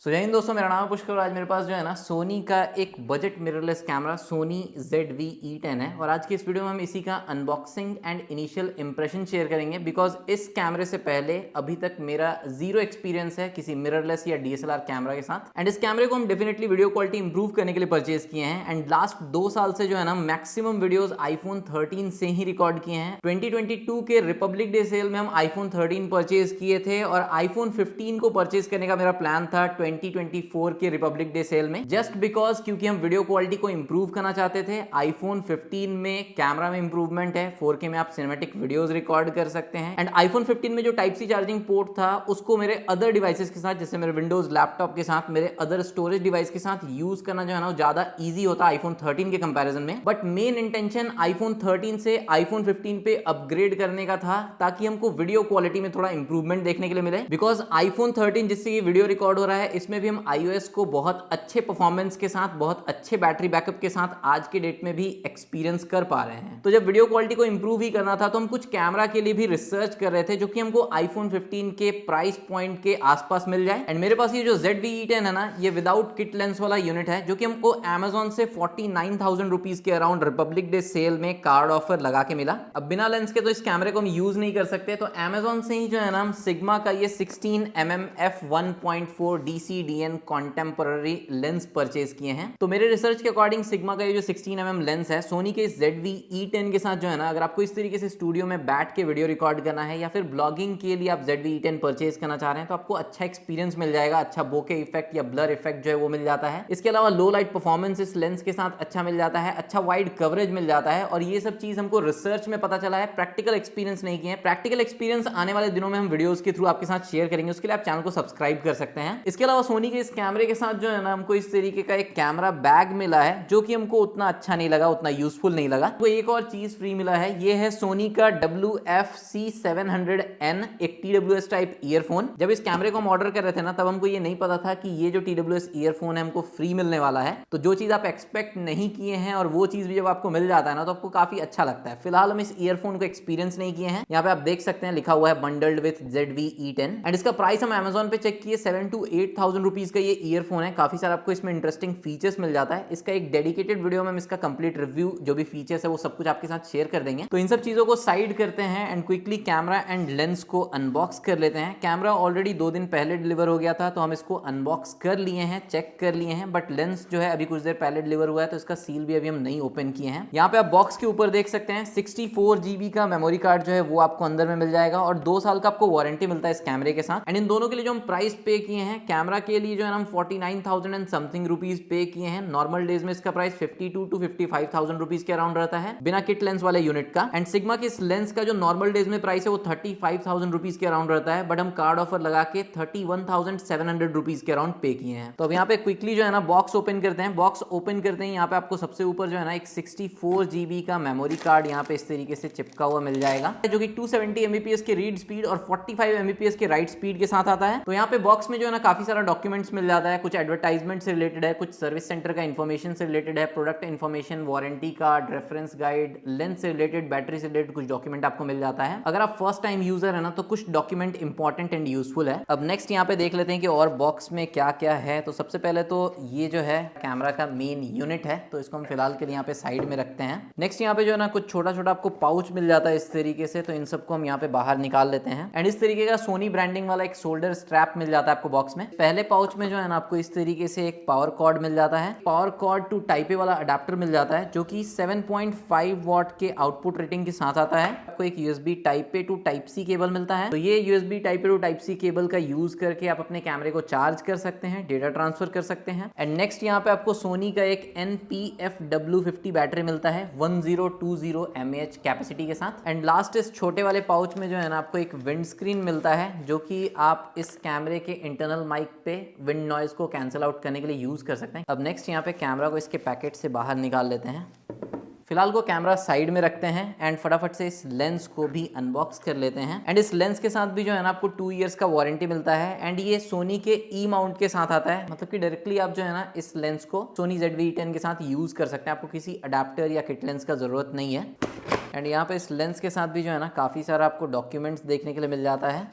जय हिंद दोस्तों, मेरा नाम है पुष्कर और आज मेरे पास जो है ना सोनी का एक budget mirrorless camera Sony ZV-E10 है। और आज की इस वीडियो में हम इसी का unboxing and initial impression share करेंगे बिकॉज इस कैमरे से पहले अभी तक मेरा जीरो एक्सपीरियंस है किसी मिररलेस या DSLR कैमरा के साथ। एंड इस कैमरे को हम डेफिनेटली वीडियो क्वालिटी इंप्रूव करने के लिए परचेज किए हैं। एंड लास्ट 2 साल से जो है ना मैक्सिमम वीडियोज iPhone 13 से ही रिकॉर्ड किए हैं। 2022 के रिपब्लिक डे सेल में हम iPhone 13 परचेज किए थे और iPhone 15 को परचेज करने का मेरा प्लान था 2024 के रिपब्लिक डे सेल में, जस्ट बिकॉज क्योंकि हम वीडियो क्वालिटी को इंप्रूव करना चाहते थे। iPhone 15 में कैमरा में इंप्रूवमेंट है, 4K में आप सिनेमैटिक वीडियोस रिकॉर्ड कर सकते हैं। एंड iPhone 15 में जो टाइप सी चार्जिंग पोर्ट था उसको मेरे अदर डिवाइसेस के साथ, जैसे मेरे विंडोज लैपटॉप के साथ, मेरे अदर स्टोरेज डिवाइस के साथ यूज करना जो है ना ज्यादा ईजी होता है iPhone 13 के कंपेरिजन में। बट मेन इंटेंशन iPhone 13 से iPhone 15 पे अपग्रेड करने का था ताकि हमको वीडियो क्वालिटी में थोड़ा इंप्रूवमेंट देखने के लिए मिले। बिकॉज iPhone 13 जिससे ये वीडियो रिकॉर्ड हो रहा है इसमें भी हम iOS को बहुत अच्छे परफॉर्मेंस के साथ, बहुत अच्छे बैटरी बैकअप के साथ आज के डेट में भी एक्सपीरियंस कर पा रहे हैं। तो जब वीडियो क्वालिटी को इंप्रूव ही करना था तो हम कुछ कैमरा के लिए भी रिसर्च कर रहे थे जो कि हमको iPhone 15 के प्राइस पॉइंट के आसपास मिल जाए। एंड मेरे पास ये जो ZV-E10 है ना, ये विदाउट किट लेंस वाला यूनिट है जो कि हमको Amazon से 49,000 रुपीज के अराउंड रिपब्लिक डे सेल में कार्ड ऑफर लगा के मिला। अब बिना लेंस के तो इस कैमरे को हम यूज नहीं कर सकते, तो Amazon से ही जो है ना हम सिग्मा का ये 16mm f1.4 DCDN contemporary lens purchase किए हैं। तो मेरे रिसर्च के अकॉर्डिंग सिग्मा का ये जो 16mm लेंस है सोनी के ZV-E10 के साथ जो है ना, अगर आपको इस तरीके से स्टूडियो में बैठ के वीडियो रिकॉर्ड करना है या फिर ब्लॉगिंग के लिए आप ZV-E10 परचेज करना चाह रहे हैं तो आपको अच्छा एक्सपीरियंस मिल जाएगा, अच्छा बोके इफेक्ट या ब्लर इफेक्ट जो है वो मिल जाता है। इसके अलावा लो लाइट परफॉर्मेंस इस लेंस के साथ अच्छा मिल जाता है, अच्छा वाइड कवरेज मिल जाता है। और ये सब चीज हमको रिसर्च में पता चला है, प्रैक्टिकल एक्सपीरियंस नहीं किए हैं। प्रैक्टिकल एक्सपीरियंस आने वाले दिनों में हम वीडियोस के थ्रू आपके साथ शेयर करेंगे, उसके लिए आप चैनल को सब्सक्राइब कर सकते हैं। इसके अलावा सोनी के इस कैमरे के साथ जो है ना हमको इस तरीके का एक कैमरा बैग मिला है जो कि हमको उतना अच्छा नहीं लगा, उतना यूजफुल नहीं लगा। तो एक और चीज फ्री मिला है, ये है सोनी का WF-C700N, एक TWS टाइप ईयरफोन। जब इस कैमरे को हम ऑर्डर कर रहे थे ना तब हमको ये नहीं पता था कि ये जो TWS ईयरफोन है हमको फ्री मिलने वाला है। तो जो चीज आप एक्सपेक्ट नहीं किए हैं और वो चीज भी जब आपको मिल जाता है ना तो आपको काफी अच्छा लगता है। फिलहाल हम इस ईयरफोन को एक्सपीरियंस नहीं किए हैं। यहाँ पे आप देख सकते हैं लिखा हुआ है बंडल्ड विथ ZV-E10 एंड इसका प्राइस हम Amazon पे चेक किए 7,000 to 8,000 रुपीज का ये ईयरफोन है। काफी सारा आपको इसमें इंटरेस्टिंग फीचर्स मिल जाता है। इसका एक डेडिकेटेड वीडियो में हम इसका कंप्लीट रिव्यू, जो भी फीचर्स है वो सब कुछ आपके साथ शेयर कर देंगे। तो इन सब चीजों को साइड करते हैं and quickly camera and lens को अनबॉक्स कर लेते हैं। कैमरा ऑलरेडी 2 दिन पहले डिलीवर हो गया था तो हम इसको अनबॉक्स कर लिए हैं, चेक कर लिए हैं। बट लेंस जो है अभी कुछ देर पहले डिलीवर हुआ है तो इसका सील भी अभी हम नहीं ओपन किए हैं। यहाँ पे आप बॉक्स के ऊपर देख सकते हैं 64 GB का मेमोरी कार्ड जो है वो आपको अंदर में मिल जाएगा और 2 साल का आपको वारंटी मिलता है इस कैमरे के साथ। एंड इन दोनों के लिए जो हम प्राइस पे किए हैं, कैमरा के लिए जो है हम 49,000 एंड समथिंग रुपीज पे किए हैं। नॉर्मल डेज में इसका प्राइस 52 to 55,000 रुपीज के अराउंड रहता है बिना किट लेंस वाले यूनिट का। एंड सिग्मा के इस लेंस का जो नॉर्मल डेज में प्राइस है वो 35,000 रुपीज के अराउंड रहता है, बट हम कार्ड ऑफर लगा के 31,700 रुपीज के अराउंड पे किए हैं। तो अब यहाँ पे क्विकली जो है ना बॉक्स ओपन करते हैं। बॉक्स ओपन करते हैं, यहाँ पे आपको सबसे ऊपर जो है ना एक 64 GB का मेमोरी कार्ड यहाँ पे इस तरीके से चिपका हुआ मिल जाएगा जो कि 270 Mbps के रीड स्पीड और 45 Mbps के राइट स्पीड के साथ आता है। तो यहाँ पे बॉक्स में जो है ना काफी सारा डॉक्यूमेंट्स मिल जाता है, कुछ एडवर्टाइजमेंट से रिलेटेड है, कुछ सर्विस सेंटर का इन्फॉर्मेशन से रिलेटेड है, product information, warranty card, reference guide, lens से रिलेटेड, बैटरी से रिलेटेड कुछ डॉक्यूमेंट आपको मिल जाता है। अगर आप फर्स्ट टाइम यूजर है ना तो कुछ डॉक्यूमेंट इंपॉर्टेंट एंड यूजफुल है। अब नेक्स्ट यहाँ पे देख लेते हैं कि और बॉक्स में क्या क्या है। तो सबसे पहले तो ये जो है कैमरा का मेन यूनिट है, तो इसको हम फिलहाल के लिए यहाँ पे साइड में रखते हैं। नेक्स्ट यहाँ पे जो है ना कुछ छोटा छोटा आपको पाउच मिल जाता है इस तरीके से, तो इन सबको हम यहाँ पे बाहर निकाल लेते हैं। एंड इस तरीके का सोनी ब्रांडिंग वाला एक शोल्डर स्ट्रैप मिल जाता है आपको बॉक्स में। पहले पाउच में जो है ना आपको इस तरीके से एक पावर कॉर्ड मिल जाता है, power cord to type A वाला अडेप्टर मिल जाता है जो कि 7.5 वॉट के आउटपुट रेटिंग के साथ आता है। आपको एक USB type A to type C cable मिलता है, तो ये USB type A to type C cable का यूज करके आप अपने कैमरे को चार्ज कर सकते हैं, डेटा ट्रांसफर कर सकते हैं। एंड नेक्स्ट यहाँ पे आपको सोनी का एक NP-FW50 बैटरी मिलता है 1020 mAh कैपेसिटी के साथ। एंड लास्ट इस छोटे वाले पाउच में जो है ना आपको एक विंड स्क्रीन मिलता है जो कि आप इस कैमरे के इंटरनल माइक पे विंड नॉइज को कैंसिल आउट करने के लिए यूज कर सकते हैं। अब नेक्स्ट यहाँ पे कैमरा को इसके पैकेट से बाहर निकाल लेते हैं। फिलहाल को कैमरा साइड में रखते हैं एंड फटाफट से इस लेंस को भी अनबॉक्स कर लेते हैं। एंड इस लेंस के साथ भी जो है ना आपको 2 इयर्स का वारंटी मिलता है एंड ये सोनी के ई माउंट के साथ आता है, मतलब कि डायरेक्टली आप जो है ना इस लेंस को सोनी ZV-E10 के साथ यूज कर सकते हैं, आपको किसी अडेप्टर या किट लेंस का जरूरत नहीं है। एंड यहाँ पे इस लेंस के साथ भी जो है ना काफी सारा आपको डॉक्यूमेंट्स देखने के लिए मिल जाता है।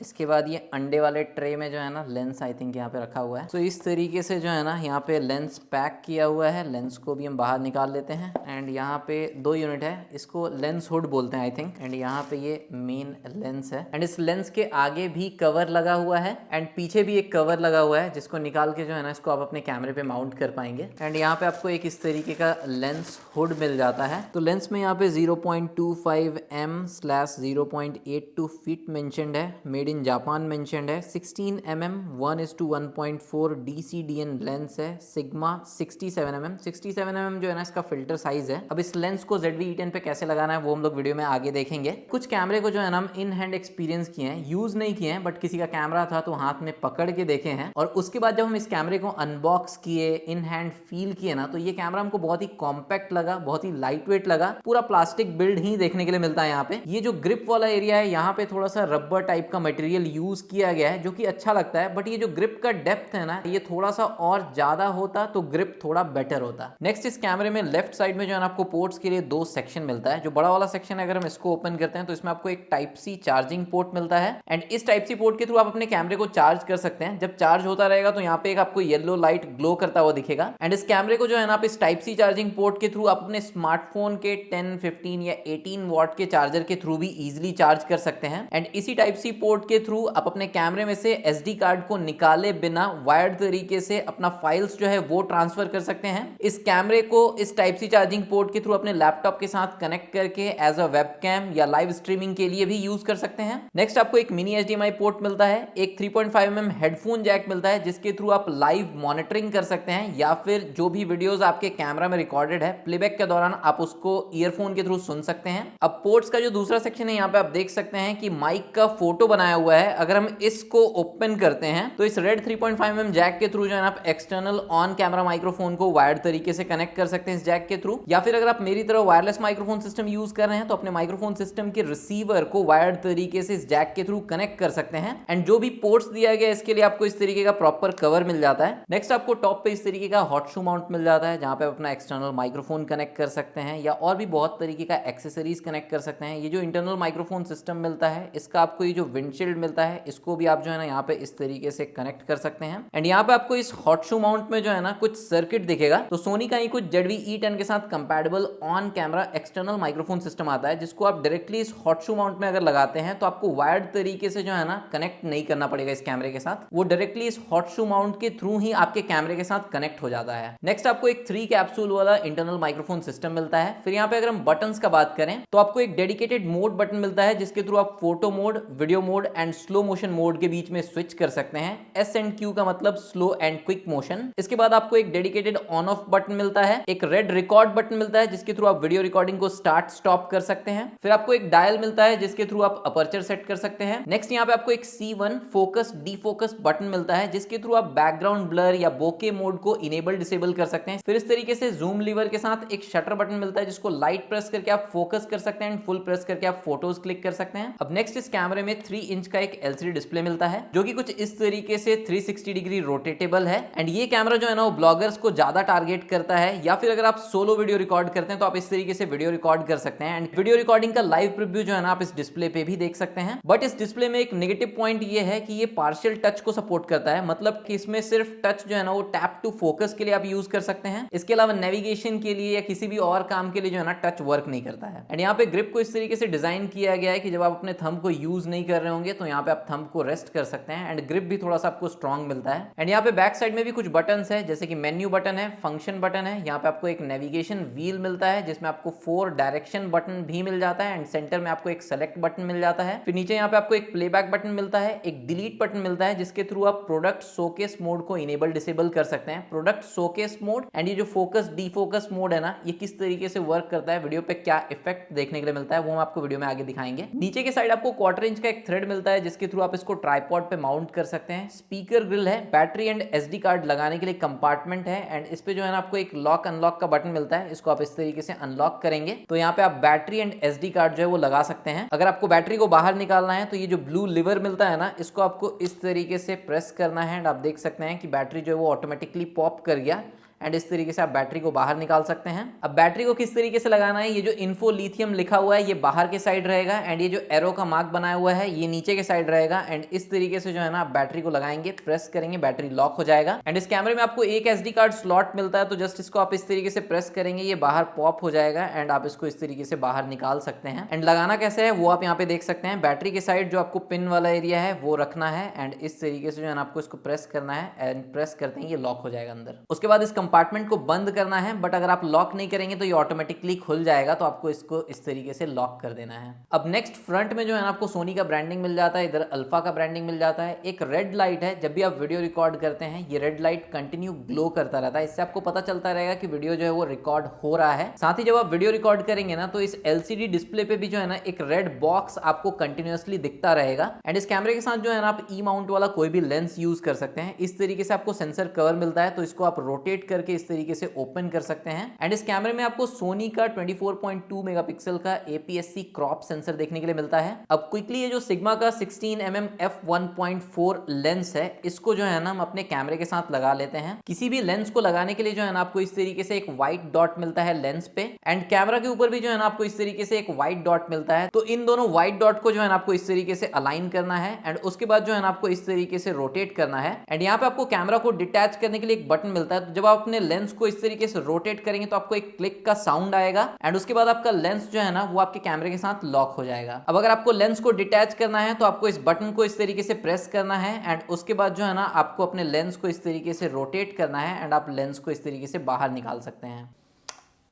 इसके बाद ये अंडे वाले ट्रे में जो है ना लेंस आई थिंक यहाँ पे रखा हुआ है। तो इस तरीके से जो है ना यहाँ पे लेंस पैक किया हुआ है। लेंस को भी हम बाहर निकाल लेते हैं एंड यहाँ पे 2 यूनिट है, इसको लेंस हुड बोलते हैं आई थिंक। एंड यहाँ पे ये मेन लेंस है एंड इस लेंस के आगे भी कवर लगा हुआ है एंड पीछे भी एक कवर लगा हुआ है जिसको निकाल के जो है ना इसको आप अपने कैमरे पे माउंट कर पाएंगे। एंड यहाँ पे आपको एक इस तरीके का लेंस हुड मिल जाता है। तो लेंस में यहाँ पे 0.25 m/0.82 फीट मेंशन्ड है, मेड इन जापान मेंशन्ड है, 16 mm 1:1.4 DCDN लेंस है, सिग्मा 67 mm। 67 mm जो है ना इसका फिल्टर साइज है। अब इस लेंस को ZV-E10 पे कैसे लगाना है वो हम लोग वीडियो में आगे देखेंगे। कुछ कैमरे को जो है ना हम इन हैंड एक्सपीरियंस किए हैं, यूज नहीं किए हैं, बट किसी का कैमरा था तो हाथ में पकड़ के देखे हैं और उसके बाद जब हम इस कैमरे को अनबॉक्स किए, इन हैंड फील किए ना, तो ये कैमरा हमको बहुत ही कॉम्पैक्ट लगा, बहुत ही लाइट वेट लगा। पूरा प्लास्टिक बिल्ड ही देखने के लिए मिलता है यहाँ पे। ये जो ग्रिप वाला एरिया है यहाँ पे थोड़ा सा रबर टाइप का मटेरियल यूज किया गया है जो कि अच्छा लगता है, बट ये जो ग्रिप का डेप्थ है ना ये थोड़ा सा और ज्यादा होता तो ग्रिप थोड़ा बेटर होता। नेक्स्ट इस कैमरे में लेफ्ट साइड में जो है ना आपको पोर्ट्स के लिए 2 सेक्शन मिलता है। जो बड़ा वाला सेक्शन है अगर हम इसको ओपन करते हैं तो इसमें आपको एक टाइप सी चार्जिंग पोर्ट मिलता है एंड इस टाइप सी पोर्ट के थ्रू आप अपने कैमरे को चार्ज कर सकते हैं। जब चार्ज होता रहेगा तो यहाँ पे एक आपको येलो लाइट ग्लो करता हुआ दिखेगा एंड इस कैमरे को जो है ना आप इस टाइप सी चार्जिंग पोर्ट के थ्रू आप अपने स्मार्टफोन के 10, 15 या 18 वॉट के चार्जर के थ्रू भी इजिली चार्ज कर सकते हैं एंड इसी टाइप सी पोर्ट के थ्रू आप अपने कैमरे में से SD कार्ड को निकाले बिना वायर्ड तरीके से अपना फाइल्स जो है वो ट्रांसफर कर सकते हैं। इस कैमरे को इस टाइप सी चार्जिंग पोर्ट के थ्रू अपने लैपटॉप के साथ कनेक्ट करके एज अ वेबकैम या लाइव स्ट्रीमिंग के लिए भी यूज कर सकते हैं। नेक्स्ट आपको एक मिनी HDMI पोर्ट मिलता है, एक 3.5 mm हेडफोन जैक मिलता है जिसके थ्रू आप लाइव मॉनिटरिंग कर सकते हैं या फिर जो भी वीडियोस आपके कैमरा में रिकॉर्डेड है प्लेबैक के दौरान आप उसको ईयरफोन के थ्रू सुन सकते हैं। अब पोर्ट्स का जो दूसरा सेक्शन है यहाँ पे आप देख सकते हैं कि माइक का फोटो बनाया हुआ है। अगर हम इसको ओपन करते हैं तो इस रेड 3.5 mm जैक के थ्रू जो है आप एक्सटर्नल ऑन कैमरा माइक्रोफोन को वायर्ड तरीके से कनेक्ट कर सकते हैं इस जैक के थ्रू, या फिर अगर आप मेरी तरह वायरलेस माइक्रोफोन सिस्टम यूज कर रहे हैं तो अपने माइक्रोफोन सिस्टम के रिसीवर को वायर्ड तरीके से इस जैक के थ्रू कनेक्ट कर सकते हैं एंड जो भी पोर्ट्स दिया गया इसके लिए आपको इस तरीके का प्रॉपर कवर मिल जाता है। नेक्स्ट आपको टॉप पे इस तरीके का हॉट शू माउंट मिल जाता है जहां पे आप अपना एक्सटर्नल माइक्रोफोन कनेक्ट कर सकते हैं या और भी बहुत तरीके का एक्सेसरीज कनेक्ट कर सकते हैं। ये जो इंटरनल माइक्रोफोन सिस्टम मिलता है इसका आपको ये जो विंडशील्ड मिलता है इसको भी आप जो है ना यहाँ पे इस तरीके से कनेक्ट कर सकते हैं एंड यहाँ पे आपको इस हॉट शू माउंट में जो है ना कुछ सर्किट दिखेगा। तो सोनी का ही कुछ ZV-E10 के साथ compatible on camera external microphone system आता है जिसको आप डायरेक्टली इस हॉट शू माउंट में अगर लगाते हैं तो आपको वायर्ड तरीके से जो है ना कनेक्ट नहीं करना पड़ेगा इस कैमरे के साथ, वो डायरेक्टली इस हॉट शू माउंट के थ्रू ही आपके कैमरे के साथ कनेक्ट हो जाता है। नेक्स्ट आपको एक 3 कैप्सूल वाला इंटरनल माइक्रोफोन सिस्टम मिलता है। फिर यहाँ पे अगर हम बटन्स का बात करें तो आपको एक डेडिकेटेड मोड बटन मिलता है जिसके थ्रू आप photo mode, video mode and slow motion mode के बीच में स्विच कर सकते हैं। S एंड Q का मतलब स्लो एंड क्विक मोशन। इसके बाद आपको एक डेडिकेटेड ऑन ऑफ बटन मिलता है, एक रेड रिकॉर्ड बटन मिलता है जिसके थ्रू आप वीडियो रिकॉर्डिंग को स्टार्ट स्टॉप कर सकते हैं। फिर आपको एक डायल मिलता है जिसके थ्रू आप अपर्चर सेट कर सकते हैं। नेक्स्ट यहाँ पे आपको एक C1 फोकस डीफोकस बटन मिलता है जिसके थ्रू आप बैकग्राउंड ब्लर या बोके मोड को इनेबल डिसेबल कर सकते हैं। फिर इस तरीके से जूम लीवर के साथ एक शटर बटन मिलता है जिसको लाइट प्रेस करके आप फोकस कर सकते हैं एंड फुल प्रेस करके आप फोटोज क्लिक कर सकते हैं। अब नेक्स्ट इस कैमरे में 3 इंच का एक LCD डिस्प्ले मिलता है जो कि कुछ इस तरीके से 360 डिग्री रोटेटेबल है एंड ये कैमरा जो है ना वो ब्लॉगर्स को ज्यादा टारगेट करता है या फिर अगर आप सोलो वीडियो रिकॉर्ड करते हैं तो आप इस तरीके से वीडियो रिकॉर्ड कर सकते हैं एंड वीडियो रिकॉर्डिंग का लाइव प्रीव्यू जो है ना आप इस डिस्प्ले पे भी देख सकते हैं। बट इस डिस्प्ले में एक नेगेटिव पॉइंट ये है कि ये पार्शियल टच को सपोर्ट करता है, मतलब कि इसमें सिर्फ टच जो है ना वो टैप टू फोकस के लिए आप यूज कर सकते हैं। इसके अलावा नेविगेशन के लिए या किसी भी और काम के लिए जो है ना टच वर्क नहीं करता है। एंड यहाँ पे ग्रिप को इस तरीके से डिजाइन किया गया है कि जब आप अपने थंब को यूज नहीं कर रहे होंगे तो यहाँ पे आप थंब को रेस्ट कर सकते हैं एंड ग्रिप भी थोड़ा सा आपको स्ट्रॉन्ग मिलता है। एंड यहाँ पे बैक साइड में भी कुछ बटन्स है जैसे कि मेन्यू बटन है, फंक्शन बटन है, यहाँ पे आपको एक नेविगेशन व्हील मिलता है जिसमें आपको 4 डायरेक्शन बटन भी मिल जाता है एंड सेंटर में आपको एक सेलेक्ट बटन मिल जाता है। फिर नीचे यहाँ पे आपको एक प्लेबैक बटन मिलता है, एक डिलीट बटन मिलता है जिसके थ्रू आप प्रोडक्ट शोकेस मोड को इनेबल डिसेबल कर सकते हैं। प्रोडक्ट शोकेस मोड एंड ये जो फोकस डीफोकस मोड है ना ये किस तरीके से वर्क करता है, वीडियो पे क्या इफेक्ट देखने के लिए मिलता है वो हम आपको वीडियो में आगे दिखाएंगे। नीचे के साइड आपको 1/4 इंच का एक थ्रेड मिलता है जिसके थ्रू आप इसको ट्राइपॉड पे माउंट कर सकते हैं। स्पीकर ग्रिल है, बैटरी एंड SD कार्ड लगाने के लिए कंपार्टमेंट है एंड इस पे जो है ना आपको एक लॉक अनलॉक का बटन मिलता है, इसको आप इस तरीके से अनलॉक करेंगे तो यहाँ पे आप बैटरी एंड SD कार्ड जो है वो लगा सकते हैं। अगर आपको बैटरी को बाहर निकालना है तो ये जो ब्लू लिवर मिलता है ना इसको आपको इस तरीके से प्रेस करना है एंड आप देख सकते हैं कि बैटरी जो है वो ऑटोमेटिकली पॉप कर गया एंड इस तरीके से आप बैटरी को बाहर निकाल सकते हैं। अब बैटरी को किस तरीके से लगाना है, ये जो इन्फो लिथियम लिखा हुआ है ये बाहर के साइड रहेगा एंड ये जो एरो का मार्क बनाया हुआ है ये नीचे के साइड रहेगा एंड इस तरीके से जो है ना आप बैटरी को लगाएंगे, प्रेस करेंगे, बैटरी लॉक हो जाएगा। एंड इस कैमरे में आपको एक SD कार्ड स्लॉट मिलता है, तो जस्ट इसको आप इस तरीके से प्रेस करेंगे, ये बाहर पॉप हो जाएगा एंड आप इसको इस तरीके से बाहर निकाल सकते हैं। एंड लगाना कैसे है वो आप यहाँ पे देख सकते हैं। बैटरी के साइड जो आपको पिन वाला एरिया है वो रखना है एंड इस तरीके से जो है ना आपको इसको प्रेस करना है एंड प्रेस करते हैं ये लॉक हो जाएगा अंदर। उसके बाद इस कंपार्टमेंट को बंद करना है, बट अगर आप लॉक नहीं करेंगे तो ये ऑटोमेटिकली खुल जाएगा, तो आपको इसको इस तरीके से लॉक कर देना है। अब नेक्स्ट फ्रंट में जो है ना आपको सोनी का ब्रांडिंग मिल जाता है, इधर अल्फा का ब्रांडिंग मिल जाता है। एक रेड लाइट है, जब भी आप वीडियो रिकॉर्ड करते हैं ये रेड लाइट कंटिन्यू ग्लो करता रहता है, इससे आपको पता चलता रहेगा कि वीडियो जो है वो रिकॉर्ड हो रहा है। साथ ही जब आप वीडियो रिकॉर्ड करेंगे ना तो इस LCD डिस्प्ले पे भी जो है ना एक रेड बॉक्स आपको कंटिन्यूअसली दिखता रहेगा। एंड इस कैमरे के साथ जो है ना आप ई माउंट वाला कोई भी लेंस यूज कर सकते हैं। इस तरीके से आपको सेंसर कवर मिलता है, तो इसको आप रोटेट करके इस तरीके से ओपन कर सकते हैं। एंड इस कैमरे में आपको सोनी का 24.2 मेगापिक्सल का APS-C क्रॉप सेंसर देखने के लिए मिलता है। अब क्विकली ये जो सिग्मा का 16mm f1.4 लेंस है इसको जो है ना हम अपने कैमरे के साथ लगा लेते हैं। किसी भी लेंस को लगाने के लिए जो है ना आपको इस तरीके से एक व्हाइट डॉट मिलता है लेंस पे एंड कैमरा के ऊपर भी जो है ना आपको इस तरीके से एक व्हाइट डॉट मिलता है। तो इन दोनों व्हाइट डॉट को जो है ना आपको इस तरीके से अलाइन करना है एंड उसके बाद जो है ना आपको इस तरीके से रोटेट करना है। एंड यहाँ पे आपको कैमरा को डिटैच करने के लिए एक बटन मिलता है, तो जब आप अपने लेंस को इस तरीके से रोटेट करेंगे तो आपको एक क्लिक का साउंड आएगा एंड उसके बाद आपका लेंस जो है ना वो आपके कैमरे के साथ लॉक हो जाएगा। अब अगर आपको लेंस को डिटैच करना है तो आपको इस बटन को इस तरीके से प्रेस करना है एंड उसके बाद जो है ना आपको अपने लेंस को इस तरीके से रोटेट करना है एंड आप लेंस को इस तरीके से बाहर निकाल सकते हैं।